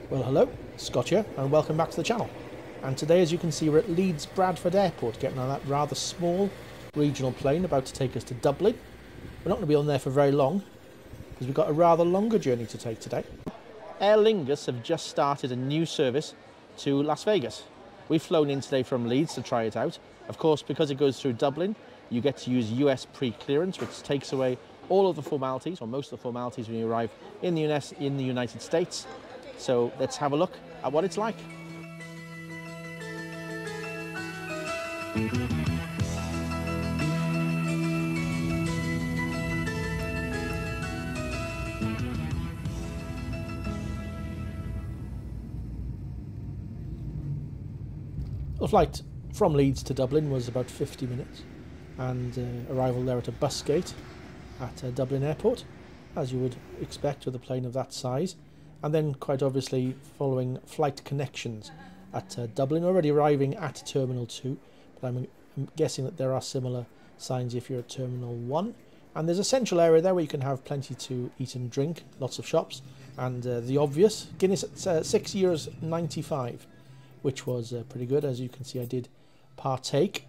Well, hello, Scott here, and welcome back to the channel. And today, as you can see, we're at Leeds Bradford Airport, getting on that rather small regional plane about to take us to Dublin. We're not going to be on there for very long, because we've got a rather longer journey to take today. Aer Lingus have just started a new service to Las Vegas. We've flown in today from Leeds to try it out. Of course, because it goes through Dublin, you get to use US pre-clearance, which takes away all of the formalities, or most of the formalities, when you arrive in the United States. So let's have a look at what it's like. The flight from Leeds to Dublin was about 50 minutes, and arrival there at a bus gate at Dublin Airport, as you would expect with a plane of that size. And then, quite obviously, following flight connections at Dublin, already arriving at Terminal 2, but I'm guessing that there are similar signs if you're at Terminal 1. And there's a central area there where you can have plenty to eat and drink, lots of shops, and the obvious, Guinness at €6.95, which was pretty good. As you can see, I did partake.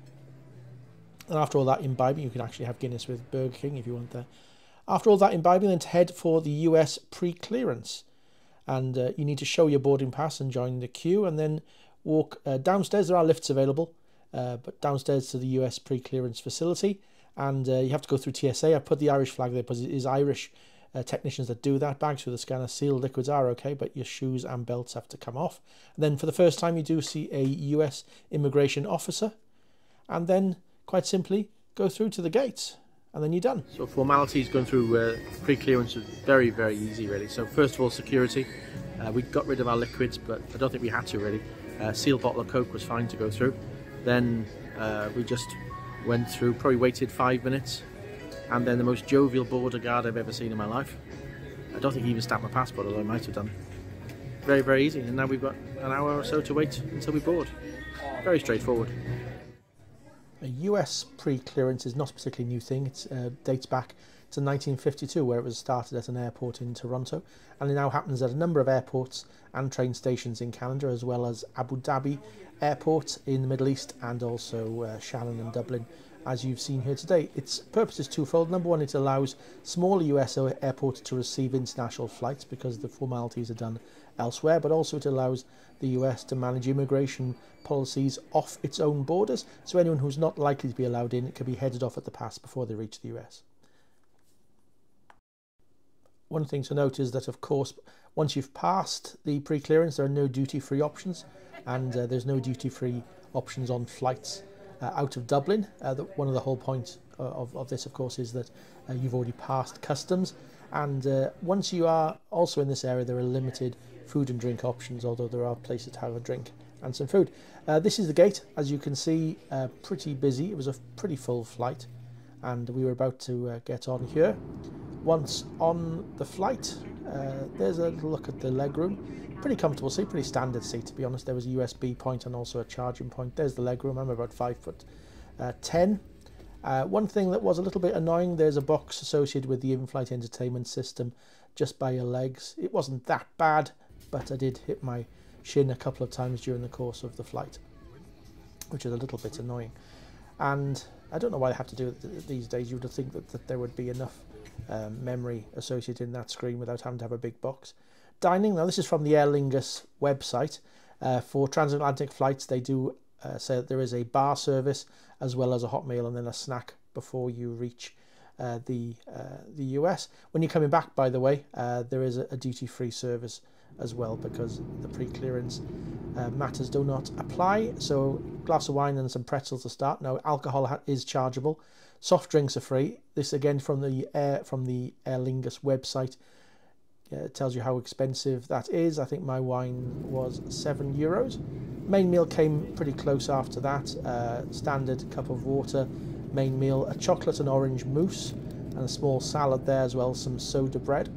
And after all that imbibing, you can actually have Guinness with Burger King if you want there. After all that imbibing, then to head for the US pre-clearance. And you need to show your boarding pass and join the queue, and then walk downstairs. There are lifts available, but downstairs to the US pre-clearance facility, and you have to go through TSA. I put the Irish flag there because it is Irish technicians that do that. Bags through the scanner, sealed liquids are okay, but your shoes and belts have to come off. And then for the first time, you do see a US immigration officer, and then quite simply go through to the gates. And then you're done. So formalities going through pre-clearance is very, very easy, really. So first of all, security. We got rid of our liquids, but I don't think we had to, really. Sealed bottle of Coke was fine to go through. Then we just went through, probably waited 5 minutes, and then the most jovial border guard I've ever seen in my life. I don't think he even stamped my passport, although I might have done. Very, very easy. And now we've got an hour or so to wait until we board. Very straightforward. A US pre-clearance is not a particularly new thing. It dates back to 1952, where it was started at an airport in Toronto, and it now happens at a number of airports and train stations in Canada, as well as Abu Dhabi Airport in the Middle East, and also Shannon and Dublin, as you've seen here today. Its purpose is twofold. Number one, it allows smaller US airports to receive international flights because the formalities are done elsewhere, but also it allows the US to manage immigration policies off its own borders, so anyone who's not likely to be allowed in can be headed off at the pass before they reach the US. One thing to note is that, of course, once you've passed the pre-clearance, there are no duty-free options, and there's no duty-free options on flights out of Dublin. One of the whole points of this, of course, is that you've already passed customs, and once you are also in this area, there are limited food and drink options, although there are places to have a drink and some food. This is the gate. As you can see, pretty busy. It was a pretty full flight, and we were about to get on here. Once on the flight, there's a little look at the legroom. Pretty comfortable seat, pretty standard seat, to be honest. There was a USB point and also a charging point. There's the legroom. I'm about 5'10". One thing that was a little bit annoying, there's a box associated with the in-flight entertainment system just by your legs. It wasn't that bad, but I did hit my shin a couple of times during the course of the flight, which is a little bit annoying. And I don't know why they have to do it these days. You would think that there would be enough memory associated in that screen without having to have a big box. Dining, now this is from the Aer Lingus website. For transatlantic flights, they do say that there is a bar service as well as a hot meal and then a snack before you reach the US. When you're coming back, by the way, there is a duty-free service as well, because the pre-clearance matters do not apply. So glass of wine and some pretzels to start. Now alcohol is chargeable. Soft drinks are free. This again from the Aer Lingus website. It tells you how expensive that is. I think my wine was €7. Main meal came pretty close after that. Standard cup of water, main meal, a chocolate and orange mousse, and a small salad there as well, some soda bread.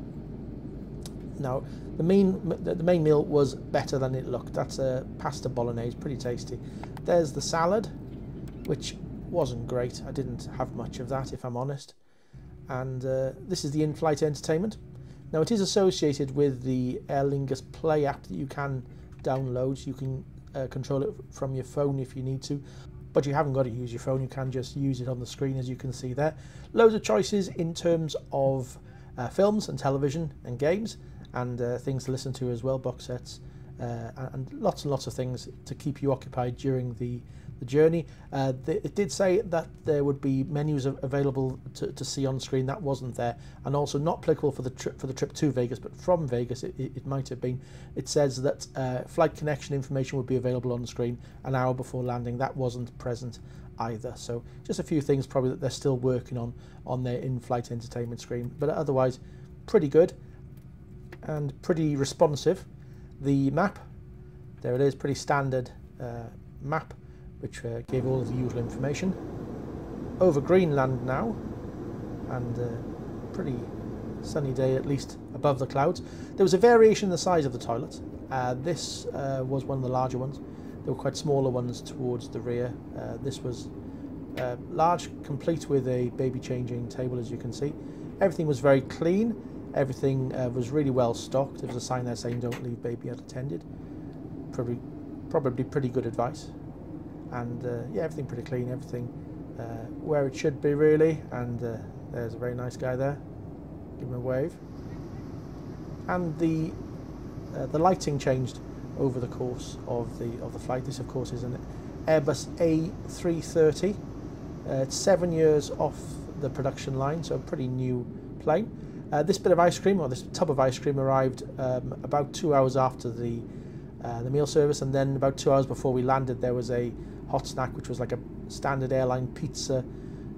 Now, the main meal was better than it looked. That's a pasta bolognese, pretty tasty. There's the salad, which wasn't great. I didn't have much of that, if I'm honest. And this is the in-flight entertainment. Now it is associated with the Aer Lingus Play app that you can download. You can control it from your phone if you need to, but you haven't got to use your phone. You can just use it on the screen, as you can see there. Loads of choices in terms of films and television and games, and things to listen to as well, box sets, and lots of things to keep you occupied during the journey. It did say that there would be menus available to see on screen. That wasn't there, and also not applicable for the trip to Vegas, but from Vegas it might have been. It says that flight connection information would be available on the screen an hour before landing. That wasn't present either. So just a few things probably that they're still working on their in-flight entertainment screen, but otherwise pretty good and pretty responsive. The map, there it is, pretty standard map, which gave all of the usual information. Over Greenland now, and pretty sunny day, at least above the clouds. There was a variation in the size of the toilet. This was one of the larger ones. There were quite smaller ones towards the rear. This was large, complete with a baby changing table, as you can see. Everything was very clean. Everything was really well stocked. There was a sign there saying don't leave baby unattended. Probably pretty good advice. And yeah, everything pretty clean, everything where it should be really. And there's a very nice guy there. Give him a wave. And the lighting changed over the course of the flight. This, of course, is an Airbus A330. It's 7 years off the production line, so a pretty new plane. This bit of ice cream, or this tub of ice cream, arrived about 2 hours after the meal service, and then about 2 hours before we landed there was a hot snack, which was like a standard airline pizza,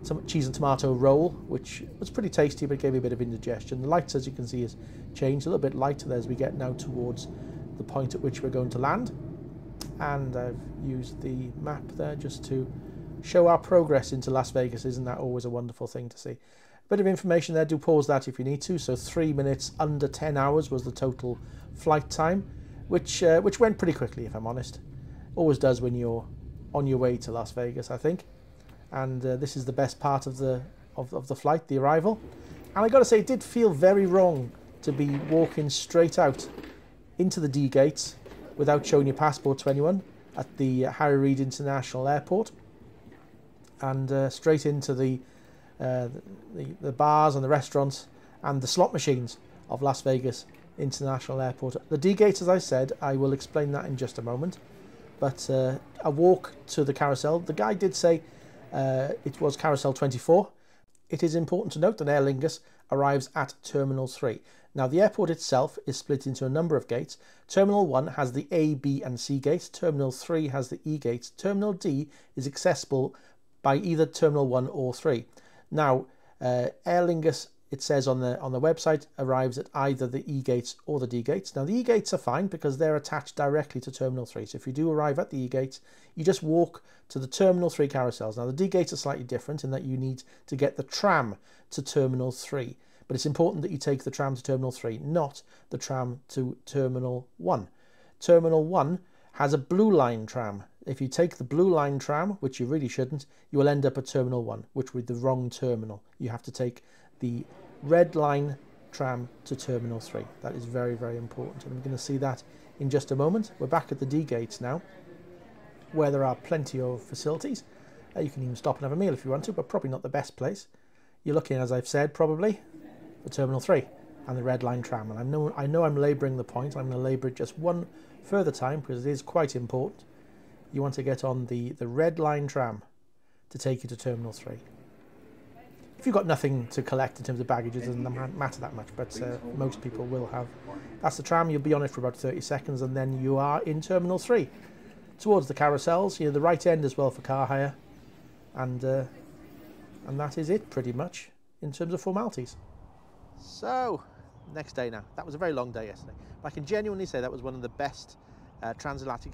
some cheese and tomato roll, which was pretty tasty but gave me a bit of indigestion. The lights, as you can see, has changed a little bit lighter as we get now towards the point at which we're going to land, and I've used the map there just to show our progress into Las Vegas. Isn't that always a wonderful thing to see? Bit of information there, do pause that if you need to. So 3 minutes under 10 hours was the total flight time, which went pretty quickly, if I'm honest. Always does when you're on your way to Las Vegas, I think. And this is the best part of the flight, the arrival. And I got to say, it did feel very wrong to be walking straight out into the D gates without showing your passport to anyone at the Harry Reid International Airport, and straight into the bars and the restaurants and the slot machines of Las Vegas International Airport. The D gates, as I said, I will explain that in just a moment. But a walk to the carousel. The guy did say it was carousel 24. It is important to note that Aer Lingus arrives at Terminal 3. Now, the airport itself is split into a number of gates. Terminal 1 has the A, B and C gates. Terminal 3 has the E gates. Terminal D is accessible by either Terminal 1 or 3. Now, Aer Lingus, it says on the website, arrives at either the E gates or the D gates. Now, the E gates are fine because they're attached directly to Terminal 3. So if you do arrive at the E gates, you just walk to the Terminal 3 carousels. Now, the D gates are slightly different in that you need to get the tram to Terminal 3. But it's important that you take the tram to Terminal 3, not the tram to Terminal 1. Terminal 1 has a blue line tram. If you take the blue line tram, which you really shouldn't, you will end up at Terminal 1, which would be the wrong terminal. You have to take the red line tram to Terminal 3. That is very, very important. And I'm going to see that in just a moment. We're back at the D gates now, where there are plenty of facilities. You can even stop and have a meal if you want to, but probably not the best place. You're looking, as I've said, probably for Terminal 3 and the red line tram. And I know I'm labouring the point. I'm going to labour it just one further time because it is quite important. You want to get on the red line tram to take you to Terminal 3. If you've got nothing to collect in terms of baggage, it doesn't matter that much, but most people will have. That's the tram. You'll be on it for about 30 seconds and then you are in Terminal 3. Towards the carousels, the right end as well for car hire, and that is it pretty much in terms of formalities. So, next day now. That was a very long day yesterday. But I can genuinely say that was one of the best transatlantic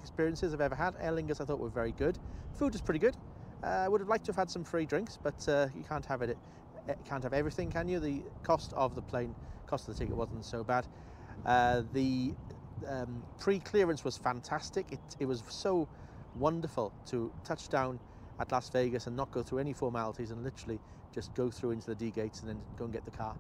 experiences I've ever had. Aer Lingus I thought were very good. Food was pretty good. I would have liked to have had some free drinks, but you can't have it. Can't have everything, can you? The cost of the ticket wasn't so bad. The pre-clearance was fantastic. It was so wonderful to touch down at Las Vegas and not go through any formalities and literally just go through into the D gates and then go and get the car.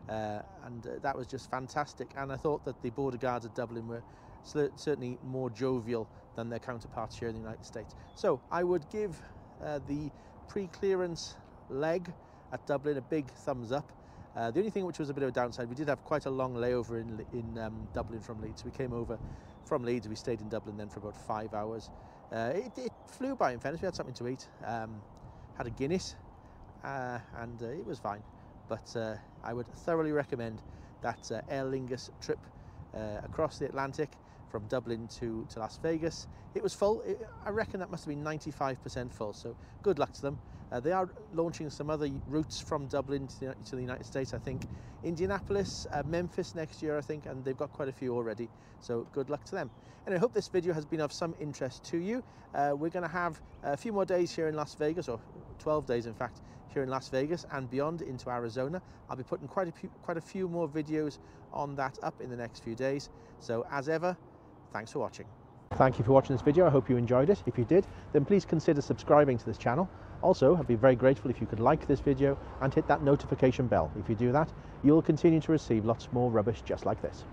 and that was just fantastic. And I thought that the border guards at Dublin were certainly more jovial than their counterparts here in the United States. So I would give the pre-clearance leg at Dublin a big thumbs up. The only thing which was a bit of a downside, we did have quite a long layover in Dublin from Leeds. We came over from Leeds, we stayed in Dublin then for about 5 hours. It flew by, in fairness. We had something to eat, had a Guinness, and it was fine. But I would thoroughly recommend that Aer Lingus trip across the Atlantic from Dublin to Las Vegas. It was full. I reckon that must have been 95% full, so good luck to them. They are launching some other routes from Dublin to the United States, I think. Indianapolis, Memphis next year, I think, and they've got quite a few already, so good luck to them. And I hope this video has been of some interest to you. We're going to have a few more days here in Las Vegas, or 12 days in fact, here in Las Vegas and beyond into Arizona. I'll be putting quite a few more videos on that up in the next few days. So as ever, thanks for watching. Thank you for watching this video. I hope you enjoyed it. If you did, then please consider subscribing to this channel. Also, I'd be very grateful if you could like this video and hit that notification bell. If you do that, you'll continue to receive lots more rubbish just like this.